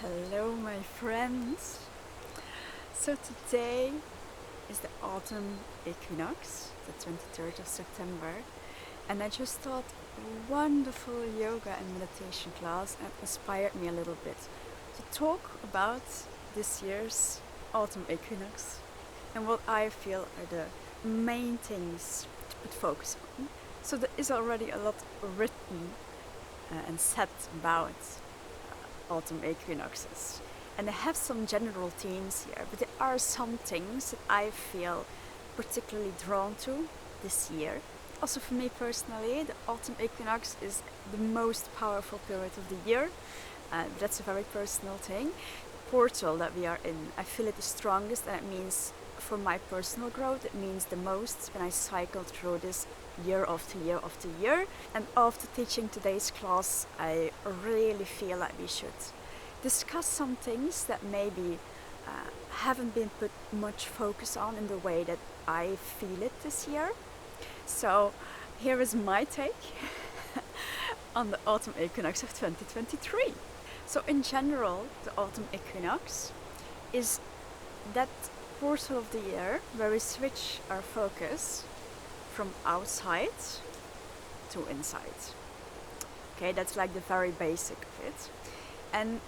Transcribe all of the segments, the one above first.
Hello, my friends. So today is the autumn equinox, the 23rd of September, and I just thought a wonderful yoga and meditation class and inspired me a little bit to talk about this year's autumn equinox and what I feel are the main things to put focus on. So there is already a lot written and said about autumn equinoxes. And I have some general themes here, but there are some things that I feel particularly drawn to this year. Also for me personally, the autumn equinox is the most powerful period of the year. That's a very personal thing. The portal that we are in, I feel it the strongest, and it means for my personal growth, it means the most when I cycle through this year after year after year. And after teaching today's class, I really feel like we should discuss some things that maybe haven't been put much focus on in the way that I feel it this year. So here is my take on the autumn equinox of 2023. So in general, the autumn equinox is that portal of the year where we switch our focus from outside to inside. Okay, that's like the very basic of it. And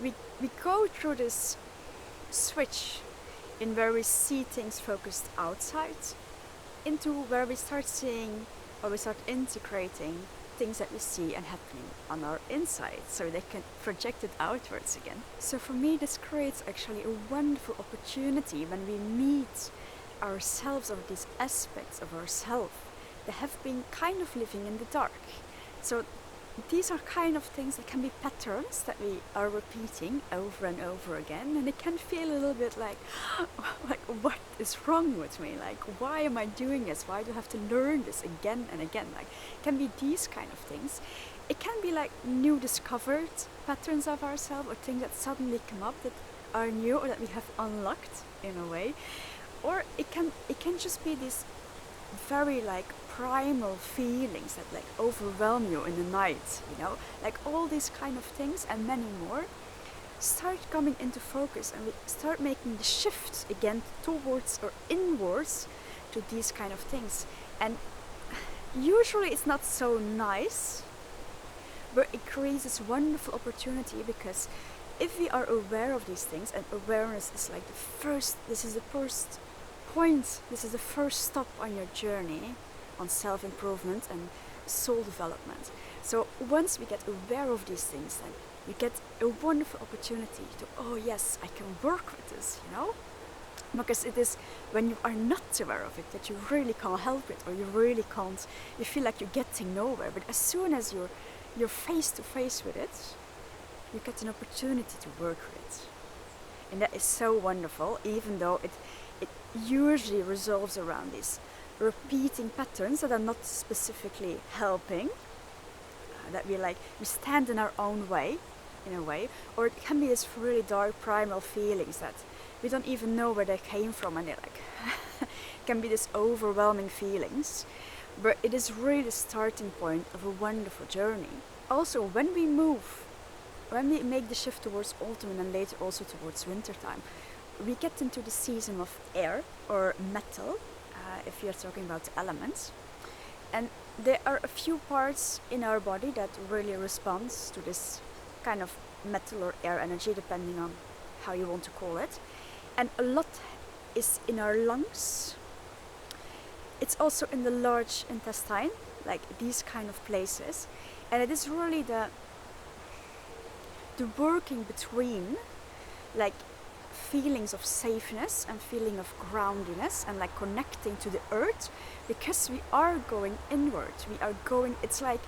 we go through this switch in where we see things focused outside into where we start seeing or we start integrating things that we see and happening on our inside so they can project it outwards again. So for me this creates actually a wonderful opportunity when we meet ourselves or these aspects of ourselves that have been kind of living in the dark. So these are kind of things that can be patterns that we are repeating over and over again, and it can feel a little bit like what is wrong with me? Like, why am I doing this? Why do I have to learn this again and again? Like, it can be these kind of things. It can be like new discovered patterns of ourselves or things that suddenly come up that are new or that we have unlocked in a way. Or it can just be these very like primal feelings that like overwhelm you in the night, like all these kind of things and many more start coming into focus, and we start making the shift again towards or inwards to these kind of things. And usually it's not so nice, but it creates this wonderful opportunity, because if we are aware of these things, and awareness is like this is the first stop on your journey on self-improvement and soul development. So once we get aware of these things, then we get a wonderful opportunity to, oh yes, I can work with this, because it is when you are not aware of it that you really can't help it, or you feel like you're getting nowhere. But as soon as you're face to face with it, you get an opportunity to work with it. And that is so wonderful, even though it usually resolves around these repeating patterns that are not specifically helping, that we stand in our own way, in a way, or it can be this really dark primal feelings that we don't even know where they came from, and they're like it can be this overwhelming feelings, but it is really the starting point of a wonderful journey. Also, when we make the shift towards autumn and then later also towards winter time, we get into the season of air or metal, if you're talking about the elements. And there are a few parts in our body that really responds to this kind of metal or air energy, depending on how you want to call it. And a lot is in our lungs. It's also in the large intestine, like these kind of places. And it is really the working between like feelings of safeness and feeling of groundiness and like connecting to the earth, because we are going inward. It's like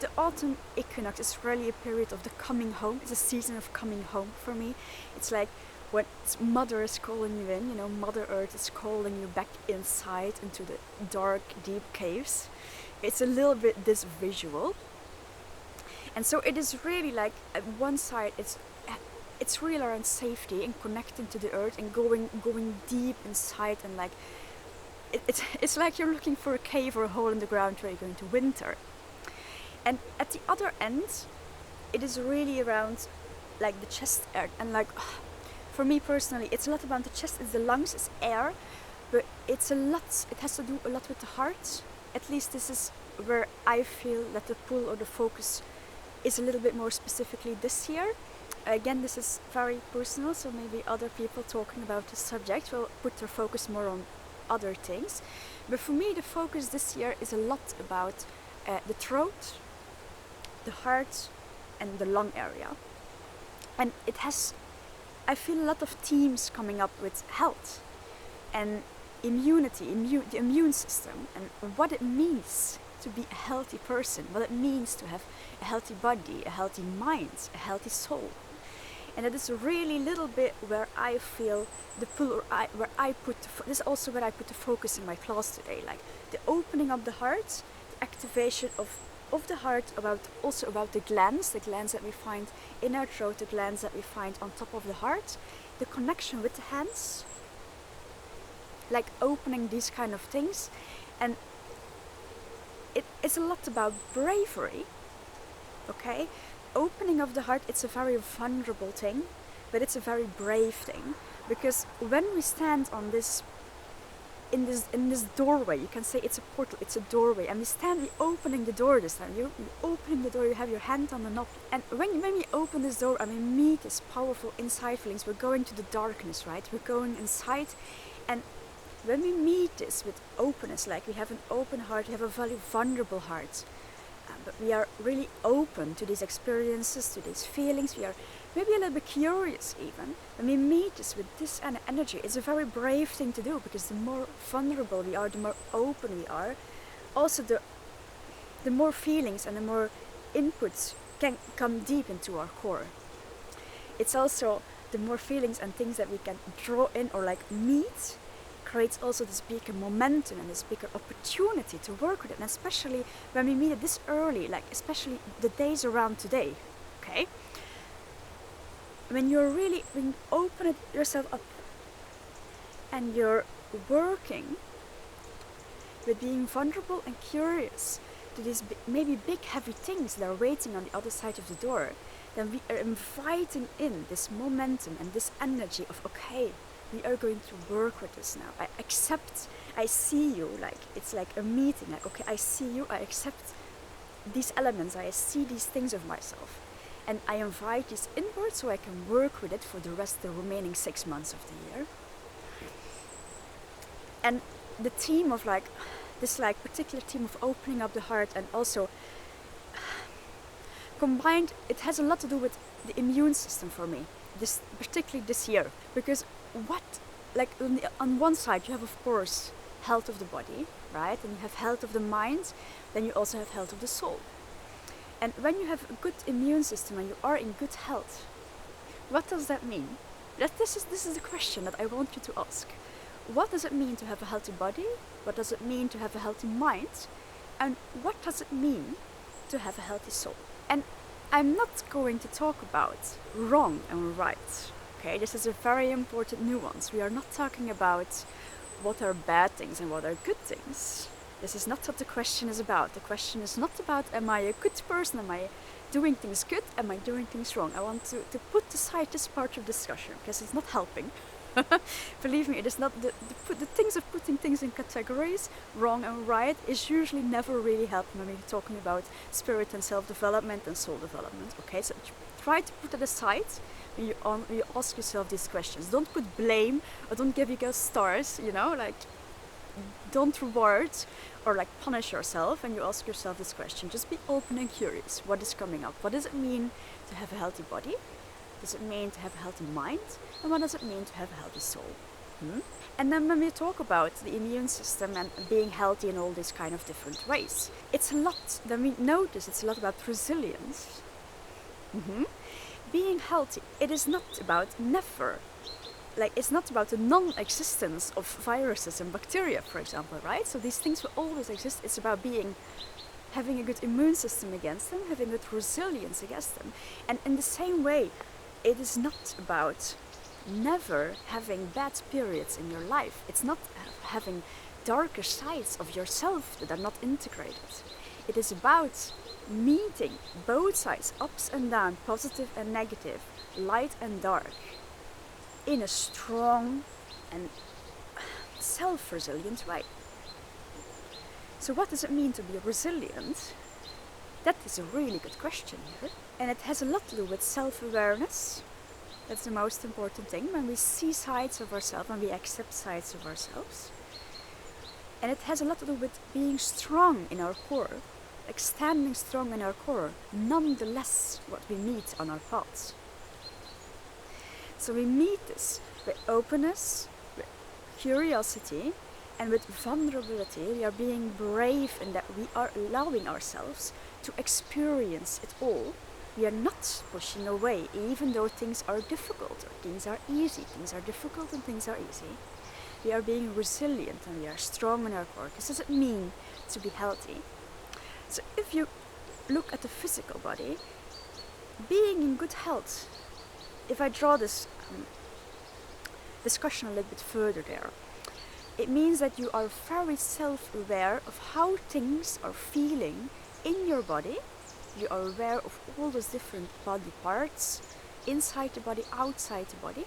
the autumn equinox is really a period of the coming home. It's a season of coming home for me. It's like when mother is calling you in, Mother Earth is calling you back inside into the dark, deep caves. It's a little bit this visual. And so it is really like, at one side it's really around safety and connecting to the earth and going deep inside, and like it's like you're looking for a cave or a hole in the ground where you're going to winter. And at the other end, it is really around like the chest air, and like for me personally, it's a lot about the chest. It's the lungs, it's air, but it has to do a lot with the heart. At least this is where I feel that the pull or the focus is a little bit more specifically this year. Again, this is very personal, so maybe other people talking about this subject will put their focus more on other things. But for me, the focus this year is a lot about the throat, the heart, and the lung area. And I feel a lot of themes coming up with health and immunity, the immune system, and what it means to be a healthy person, what it means to have a healthy body, a healthy mind, a healthy soul. And that is really little bit where I feel the pull, or this is also where I put the focus in my class today, like the opening of the heart, the activation of the heart, also about the glands that we find in our throat, the glands that we find on top of the heart, the connection with the hands, like opening these kind of things. And it's a lot about bravery, okay? Opening of the heart, it's a very vulnerable thing, but it's a very brave thing, because when we stand on this in this doorway, you can say it's a portal, it's a doorway, and we opening the door this time. You opening the door, you have your hand on the knob, and when we open this door and we meet this powerful inside feelings, we're going to the darkness, right? We're going inside, and when we meet this with openness, like we have an open heart, we have a very vulnerable heart, but we are really open to these experiences, to these feelings. We are maybe a little bit curious even. When we meet this with this energy, it's a very brave thing to do, because the more vulnerable we are, the more open we are. Also, the more feelings and the more inputs can come deep into our core. It's also the more feelings and things that we can draw in or like meet, creates also this bigger momentum and this bigger opportunity to work with it. And especially when we meet it this early, like especially the days around today, okay? When you open yourself up and you're working with being vulnerable and curious to these maybe big heavy things that are waiting on the other side of the door, then we are inviting in this momentum and this energy of, okay, we are going to work with this now. I see you, like it's like a meeting, like okay, I see you, I accept these elements, I see these things of myself, and I invite this inward so I can work with it for the remaining 6 months of the year. And the theme of like this like particular theme of opening up the heart, and also combined, it has a lot to do with the immune system for me, particularly this year, because on one side you have of course health of the body, right, and you have health of the mind, then you also have health of the soul. And when you have a good immune system and you are in good health, what does that mean? This is the question that I want you to ask. What does it mean to have a healthy body? What does it mean to have a healthy mind? And what does it mean to have a healthy soul? And I'm not going to talk about wrong and right. Okay, this is a very important nuance. We are not talking about what are bad things and what are good things. This is not what the question is about. The question is not about, am I a good person? Am I doing things good? Am I doing things wrong? I want to put aside this part of discussion, because it's not helping. Believe me, it is not the things of putting things in categories, wrong and right, is usually never really helping when we're talking about spirit and self-development and soul development. Okay, so try to put it aside when you ask yourself these questions. Don't put blame, or don't give yourself stars, like don't reward or like punish yourself when you ask yourself this question. Just be open and curious. What is coming up? What does it mean to have a healthy body? Does it mean to have a healthy mind? And what does it mean to have a healthy soul? And then when we talk about the immune system and being healthy in all these kind of different ways, it's a lot, then we notice it's a lot about resilience. Being healthy, it is not about it's not about the non-existence of viruses and bacteria, for example, right? So these things will always exist. It's about having a good immune system against them, having good resilience against them. And in the same way, it is not about never having bad periods in your life. It's not having darker sides of yourself that are not integrated. It is about meeting both sides, ups and down, positive and negative, light and dark, in a strong and self-resilient way. So what does it mean to be resilient? That is a really good question here. And it has a lot to do with self-awareness. That's the most important thing, when we see sides of ourselves, when we accept sides of ourselves. And it has a lot to do with being strong in our core, like standing strong in our core, nonetheless what we meet on our paths. So we meet this with openness, with curiosity, and with vulnerability. We are being brave in that we are allowing ourselves to experience it all. We are not pushing away, even though things are difficult or things are easy. Things are difficult and things are easy. We are being resilient and we are strong in our core. This doesn't mean to be healthy. So if you look at the physical body, being in good health, if I draw this discussion a little bit further there, it means that you are very self-aware of how things are feeling in your body. You are aware of all those different body parts, inside the body, outside the body,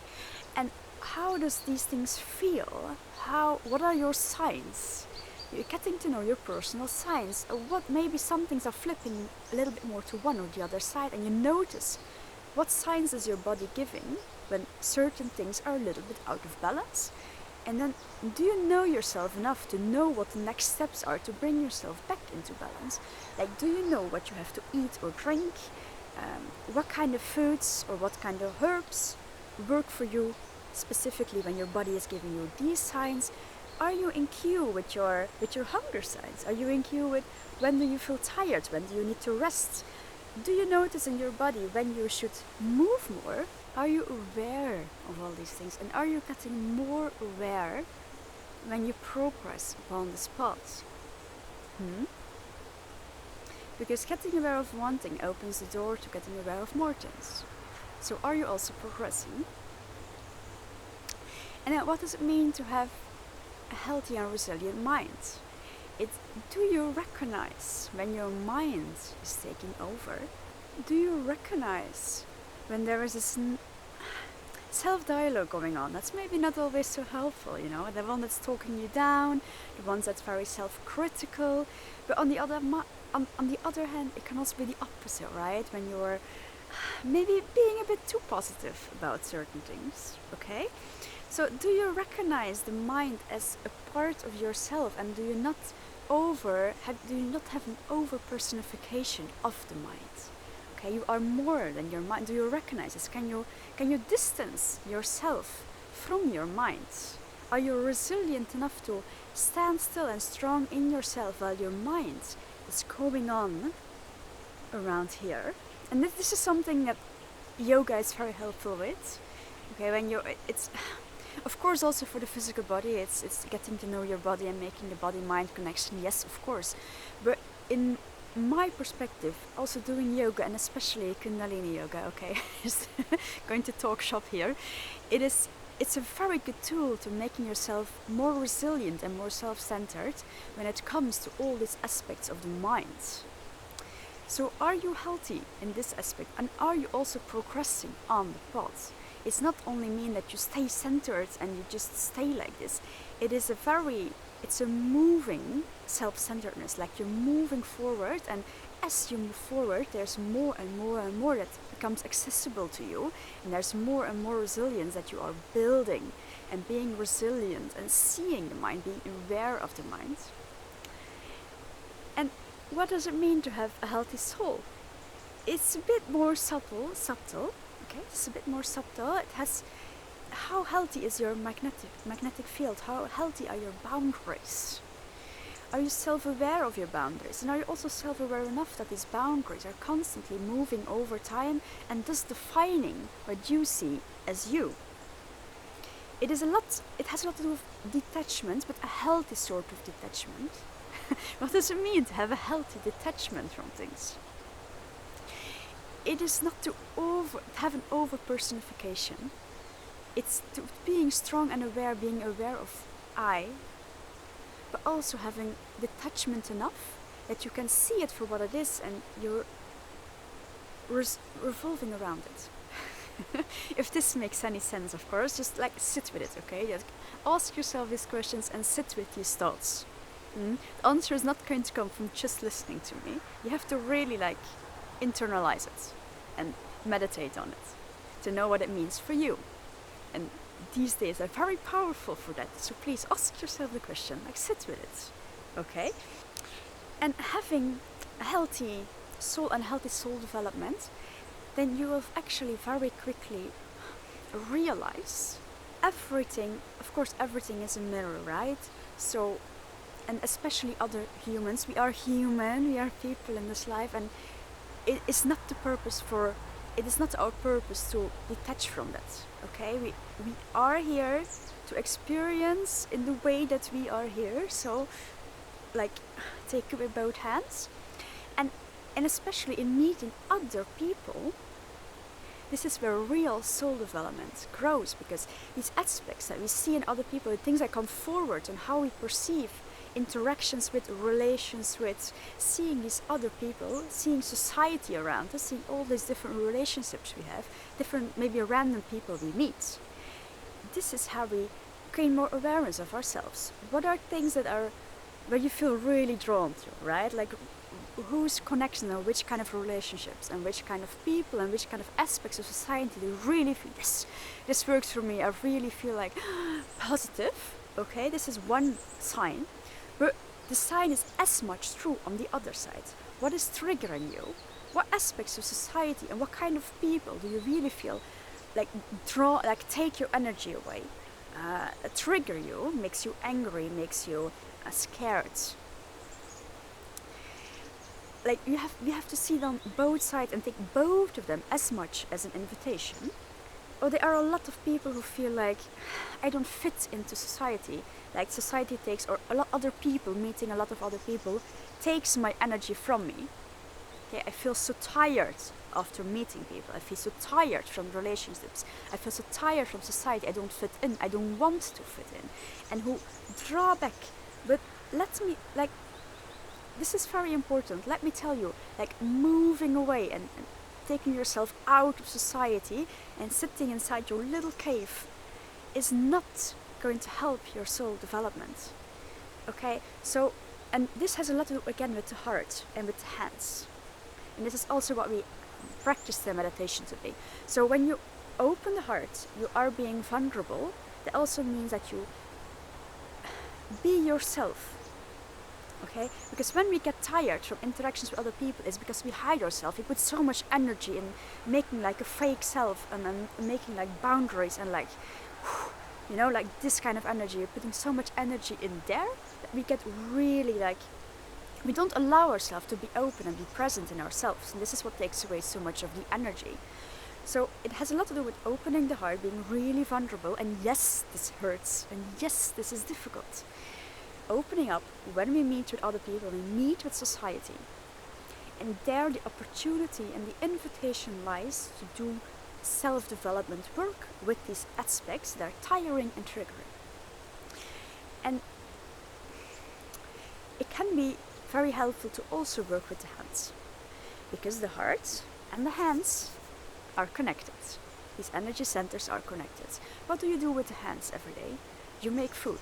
and how does these things feel? What are your signs? You're getting to know your personal signs. What maybe some things are flipping a little bit more to one or the other side, and you notice what signs is your body giving when certain things are a little bit out of balance. And then, do you know yourself enough to know what the next steps are to bring yourself back into balance? Like, do you know what you have to eat or drink? What kind of foods or what kind of herbs work for you specifically when your body is giving you these signs? Are you in cue with your hunger signs? Are you in cue with when do you feel tired? When do you need to rest? Do you notice in your body when you should move more? Are you aware of all these things? And are you getting more aware when you progress upon this path? Because getting aware of one thing opens the door to getting aware of more things. So are you also progressing? And then what does it mean to have a healthy and resilient mind? Do you recognize when your mind is taking over? Do you recognize when there is this self-dialogue going on? That's maybe not always so helpful, the one that's talking you down, the one that's very self-critical. But on the other hand, it can also be the opposite, right? When you're maybe being a bit too positive about certain things, okay? So do you recognize the mind as a part of yourself, and do you not have an over-personification of the mind? Okay, you are more than your mind. Do you recognize this? Can you distance yourself from your mind? Are you resilient enough to stand still and strong in yourself while your mind is going on around here? And this is something that yoga is very helpful with. Okay, it's of course also for the physical body, it's getting to know your body and making the body-mind connection. Yes, of course, but in my perspective, also doing yoga, and especially Kundalini yoga, okay, just going to talk shop here, it's a very good tool to making yourself more resilient and more self-centered when it comes to all these aspects of the mind. So are you healthy in this aspect, and are you also progressing on the path? It's not only mean that you stay centered and you just stay like this. It's a moving self-centeredness, like you're moving forward, and as you move forward, there's more and more and more that becomes accessible to you, and there's more and more resilience that you are building, and being resilient and seeing the mind, being aware of the mind. And what does it mean to have a healthy soul? It's a bit more subtle. Okay, it's a bit more subtle. It has, how healthy is your magnetic field? How healthy are your boundaries? Are you self-aware of your boundaries? And are you also self-aware enough that these boundaries are constantly moving over time and thus defining what you see as you? It has a lot to do with detachment, but a healthy sort of detachment. What does it mean to have a healthy detachment from things? It is not to have an over-personification. It's to being strong and aware, being aware of I, but also having detachment enough that you can see it for what it is, and you're revolving around it. If this makes any sense, of course, just like sit with it, okay? Just ask yourself these questions and sit with these thoughts. The answer is not going to come from just listening to me. You have to really like internalize it and meditate on it to know what it means for you. And these days are very powerful for that. So please ask yourself the question, like sit with it, okay? And having a healthy soul and healthy soul development, then you will actually very quickly realize everything. Of course, everything is a mirror, right? So, and especially other humans. We are human. We are people in this life, and it is not our purpose to detach from that. Okay, we are here to experience in the way that we are here. So, like, take it with both hands, and especially in meeting other people. This is where real soul development grows, because these aspects that we see in other people, the things that come forward and how we perceive interactions with, relations with, seeing these other people, seeing society around us, seeing all these different relationships we have, different maybe random people we meet. This is how we gain more awareness of ourselves. What are things that are where you feel really drawn to, right? Like whose connection or which kind of relationships and which kind of people and which kind of aspects of society do you really feel, yes, this works for me, I really feel like positive. Okay, this is one sign. But the sign is as much true on the other side. What is triggering you? What aspects of society and what kind of people do you really feel like take your energy away, trigger you, makes you angry, makes you scared? Like we have to see them both sides and take both of them as much as an invitation. Or there are a lot of people who feel like I don't fit into society. Like society takes, or a lot other people, meeting a lot of other people takes my energy from me. Okay, I feel so tired after meeting people. I feel so tired from relationships. I feel so tired from society. I don't fit in. I don't want to fit in. And who draw back. But let me, like, this is very important. Let me tell you, like moving away and taking yourself out of society and sitting inside your little cave is not going to help your soul development. Okay, so, and this has a lot to do again with the heart and with the hands. And this is also what we practice the meditation to be. So when you open the heart, you are being vulnerable. That also means that you be yourself. Okay, because when we get tired from interactions with other people, it's because we hide ourselves. We put so much energy in making like a fake self and making like boundaries and like, you know, like this kind of energy. You're putting so much energy in there that we get really like, we don't allow ourselves to be open and be present in ourselves. And this is what takes away so much of the energy. So it has a lot to do with opening the heart, being really vulnerable. And yes, this hurts. And yes, this is difficult. Opening up when we meet with other people, we meet with society. And there the opportunity and the invitation lies to do self-development work with these aspects that are tiring and triggering. And it can be very helpful to also work with the hands, because the heart and the hands are connected. These energy centers are connected. What do you do with the hands every day? You make food.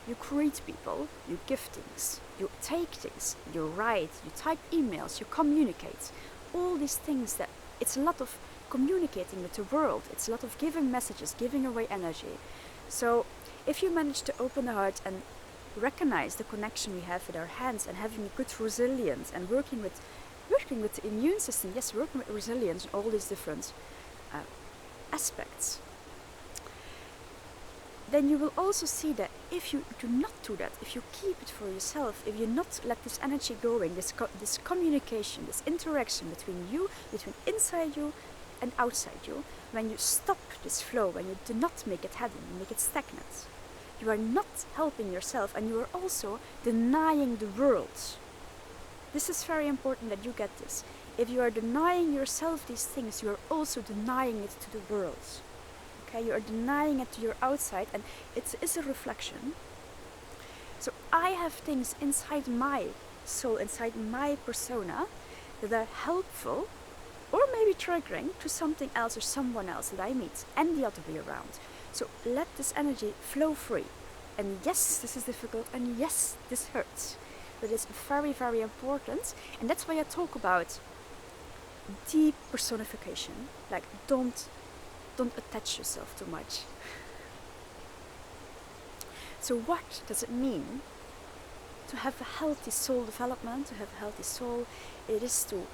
You greet people, you give things, you take things, you write, you type emails, you communicate. All these things that it's a lot of communicating with the world. It's a lot of giving messages, giving away energy. So if you manage to open the heart and recognize the connection we have with our hands and having a good resilience and working with the immune system, yes, working with resilience and all these different aspects, then you will also see that if you do not do that, if you keep it for yourself, if you not let this energy going, this communication, this interaction between you, between inside you and outside you, when you stop this flow, when you do not make it heavy, make it stagnant, you are not helping yourself and you are also denying the world. This is very important that you get this. If you are denying yourself these things, you are also denying it to the world. Okay, you are denying it to your outside, and it is a reflection. So I have things inside my soul, inside my persona that are helpful or maybe triggering to something else or someone else that I meet, and the other way around. So let this energy flow free. And yes, this is difficult, and yes, this hurts. But it's very, very important. And that's why I talk about deep personification. Like, don't attach yourself too much. So what does it mean to have a healthy soul development, to have a healthy soul? It is to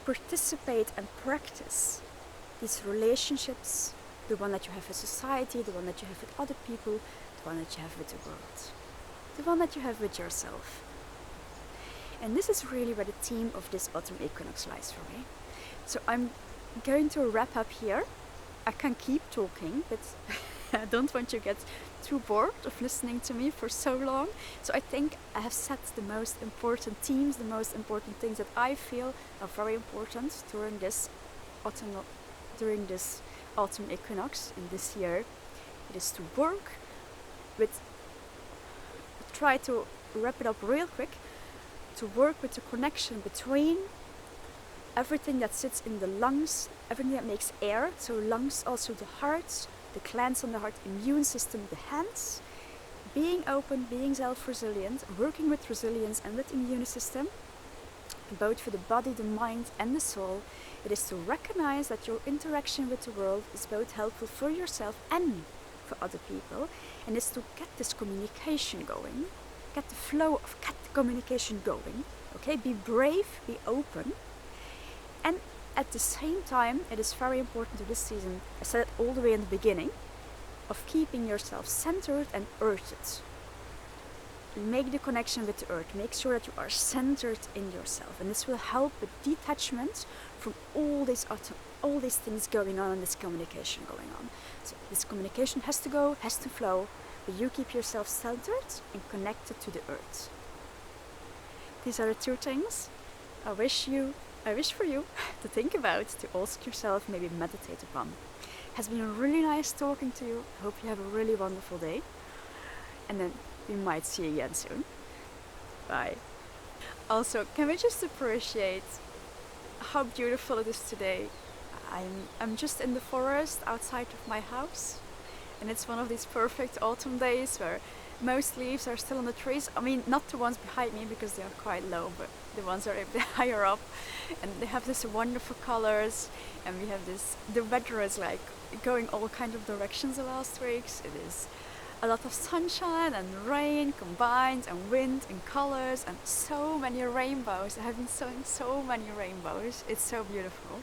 participate and practice these relationships, the one that you have with society, the one that you have with other people, the one that you have with the world, the one that you have with yourself. And this is really where the theme of this autumn equinox lies for me. So I'm going to wrap up here. I can keep talking, but I don't want you to get too bored of listening to me for so long. So I think I have set the most important themes, the most important things that I feel are very important during this autumn equinox in this year. It is to work with, try to wrap it up real quick, to work with the connection between everything that sits in the lungs, everything that makes air, so lungs, also the heart, the glands on the heart, immune system, the hands, being open, being self-resilient, working with resilience and with immune system, both for the body, the mind and the soul. It is to recognize that your interaction with the world is both helpful for yourself and for other people, and it's to get this communication going, get the flow of communication going, okay? Be brave, be open, and at the same time, it is very important to this season, I said it all the way in the beginning, of keeping yourself centered and earthed. Make the connection with the earth. Make sure that you are centered in yourself. And this will help with detachment from all these things going on and this communication going on. So this communication has to go, has to flow, but you keep yourself centered and connected to the earth. These are the two things I wish for you to think about, to ask yourself, maybe meditate upon. It has been really nice talking to you. I hope you have a really wonderful day. And then we might see you again soon. Bye. Also, can we just appreciate how beautiful it is today? I'm just in the forest outside of my house, and it's one of these perfect autumn days where most leaves are still on the trees. I mean, not the ones behind me because they are quite low, but the ones that are a bit higher up, and they have this wonderful colors, and we have this, the weather is like going all kind of directions the last weeks. It is a lot of sunshine and rain combined, and wind and colors, and so many rainbows. I have been seeing so many rainbows. It's so beautiful.